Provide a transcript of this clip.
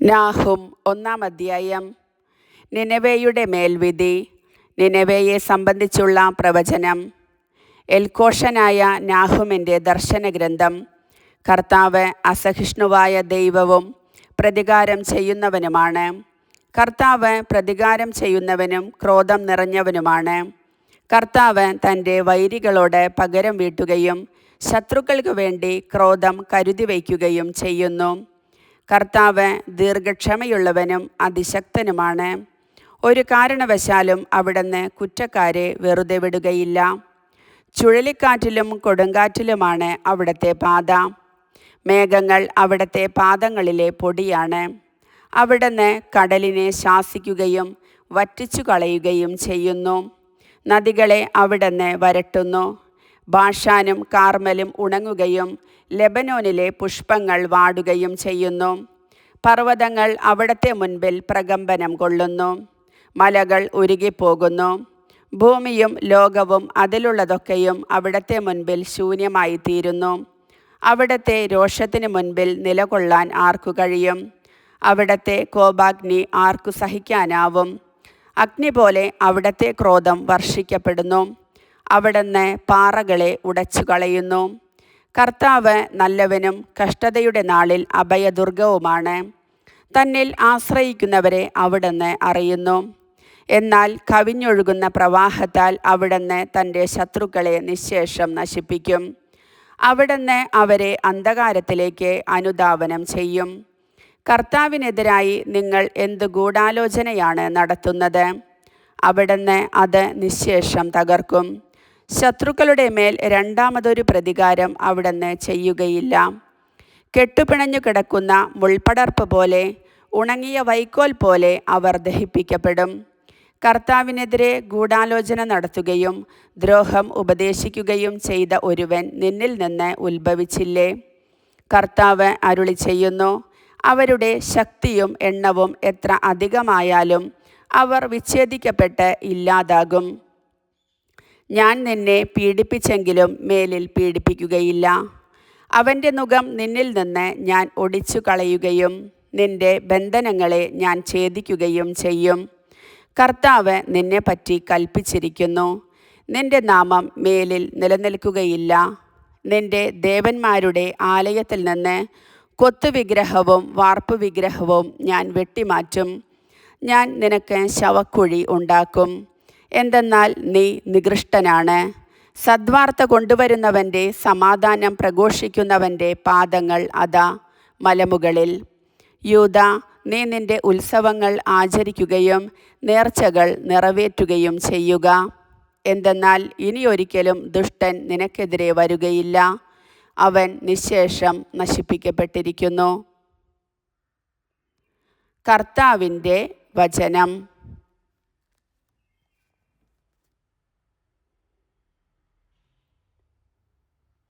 Nahum 1-ാം അധ്യായം. നിനവേയുടെ മേൽവിധി. നിനവേയെ സംബന്ധിച്ചുള്ള പ്രവചനം. എൽക്കോഷനായ നാഹുമിൻ്റെ ദർശനഗ്രന്ഥം. കർത്താവ് അസഹിഷ്ണുവായ ദൈവവും പ്രതികാരം ചെയ്യുന്നവനുമാണ്. കർത്താവ് പ്രതികാരം ചെയ്യുന്നവനും ക്രോധം നിറഞ്ഞവനുമാണ്. കർത്താവ് തൻ്റെ വൈരികളോട് പകരം വീട്ടുകയും ശത്രുക്കൾക്ക് വേണ്ടി ക്രോധം കരുതി വയ്ക്കുകയും ചെയ്യുന്നു. കർത്താവ് ദീർഘക്ഷമയുള്ളവനും അതിശക്തനുമാണ്. ഒരു കാരണവശാലും അവിടുന്ന് കുറ്റക്കാരെ വെറുതെ വിടുകയില്ല. ചുഴലിക്കാറ്റിലും കൊടുങ്കാറ്റിലുമാണ് അവിടുത്തെ പാത. മേഘങ്ങൾ അവിടുത്തെ പാദങ്ങളിലെ പൊടിയാണ്. അവിടുന്ന് കടലിനെ ശാസിക്കുകയും വറ്റിച്ചു കളയുകയും ചെയ്യുന്നു. നദികളെ അവിടുന്ന് വരട്ടുന്നു. ബാഷാനും കാർമലും ഉണങ്ങുകയും ലെബനോനിലെ പുഷ്പങ്ങൾ വാടുകയും ചെയ്യുന്നു. പർവ്വതങ്ങൾ അവിടുത്തെ മുൻപിൽ പ്രകമ്പനം കൊള്ളുന്നു. മലകൾ ഉരുകിപ്പോകുന്നു. ഭൂമിയും ലോകവും അതിലുള്ളതൊക്കെയും അവിടുത്തെ മുൻപിൽ ശൂന്യമായി തീരുന്നു. അവിടുത്തെ രോഷത്തിന് മുൻപിൽ നിലകൊള്ളാൻ ആർക്കു കഴിയും? അവിടുത്തെ കോപാഗ്നി ആർക്കു സഹിക്കാനാവും? അഗ്നി പോലെ അവിടുത്തെ ക്രോധം വർഷിക്കപ്പെടുന്നു. അവിടുന്ന് പാറകളെ ഉടച്ചു കളയുന്നു. കർത്താവ് നല്ലവനും കഷ്ടതയുടെ നാളിൽ അഭയദുർഗവുമാണ്. തന്നിൽ ആശ്രയിക്കുന്നവരെ അവിടുന്ന് അറിയുന്നു. എന്നാൽ കവിഞ്ഞൊഴുകുന്ന പ്രവാഹത്താൽ അവിടുന്ന് തൻ്റെ ശത്രുക്കളെ നിശ്ശേഷം നശിപ്പിക്കും. അവിടുന്ന് അവരെ അന്ധകാരത്തിലേക്ക് അനുധാവനം ചെയ്യും. കർത്താവിനെതിരായി നിങ്ങൾ എന്ത് ഗൂഢാലോചനയാണ് നടത്തുന്നത്? അവിടുന്ന് അത് നിശ്ശേഷം തകർക്കും. ശത്രുക്കളുടെ മേൽ രണ്ടാമതൊരു പ്രതികാരം അവിടുന്ന് ചെയ്യുകയില്ല. കെട്ടുപിണഞ്ഞു കിടക്കുന്ന മുൾപടർപ്പ് പോലെ, ഉണങ്ങിയ വൈക്കോൽ പോലെ അവർ ദഹിപ്പിക്കപ്പെടും. കർത്താവിനെതിരെ ഗൂഢാലോചന നടത്തുകയും ദ്രോഹം ഉപദേശിക്കുകയും ചെയ്ത ഒരുവൻ നിന്നിൽ നിന്ന് ഉത്ഭവിച്ചില്ലേ? കർത്താവ് അരുളി ചെയ്യുന്നു, അവരുടെ ശക്തിയും എണ്ണവും എത്ര അധികമായാലും അവർ വിച്ഛേദിക്കപ്പെട്ട് ഇല്ലാതാകും. ഞാൻ നിന്നെ പീഡിപ്പിച്ചെങ്കിലും മേലിൽ പീഡിപ്പിക്കുകയില്ല. അവൻ്റെ നുകം നിന്നിൽ നിന്ന് ഞാൻ ഒടിച്ചു കളയുകയും നിന്റെ ബന്ധനങ്ങളെ ഞാൻ ഛേദിക്കുകയും ചെയ്യും. കർത്താവ് നിന്നെപ്പറ്റി കൽപ്പിച്ചിരിക്കുന്നു, നിന്റെ നാമം മേലിൽ നിലനിൽക്കുകയില്ല. നിന്റെ ദേവന്മാരുടെ ആലയത്തിൽ നിന്ന് കൊത്തുവിഗ്രഹവും വാർപ്പുവിഗ്രഹവും ഞാൻ വെട്ടിമാറ്റും. ഞാൻ നിനക്ക് ശവക്കുഴി ഉണ്ടാക്കും. എന്തെന്നാൽ നീ നികൃഷ്ടനാണ്. സദ്വാർത്ത കൊണ്ടുവരുന്നവൻ്റെ, സമാധാനം പ്രഘോഷിക്കുന്നവൻ്റെ പാദങ്ങൾ അതാ മലമുകളിൽ. യൂദാ, നീ നിൻ്റെ ഉത്സവങ്ങൾ ആചരിക്കുകയും നേർച്ചകൾ നിറവേറ്റുകയും ചെയ്യുക. എന്തെന്നാൽ ഇനിയൊരിക്കലും ദുഷ്ടൻ നിനക്കെതിരെ വരുകയില്ല. അവൻ നിശ്ശേഷം നശിപ്പിക്കപ്പെട്ടിരിക്കുന്നു. കർത്താവിൻ്റെ വചനം.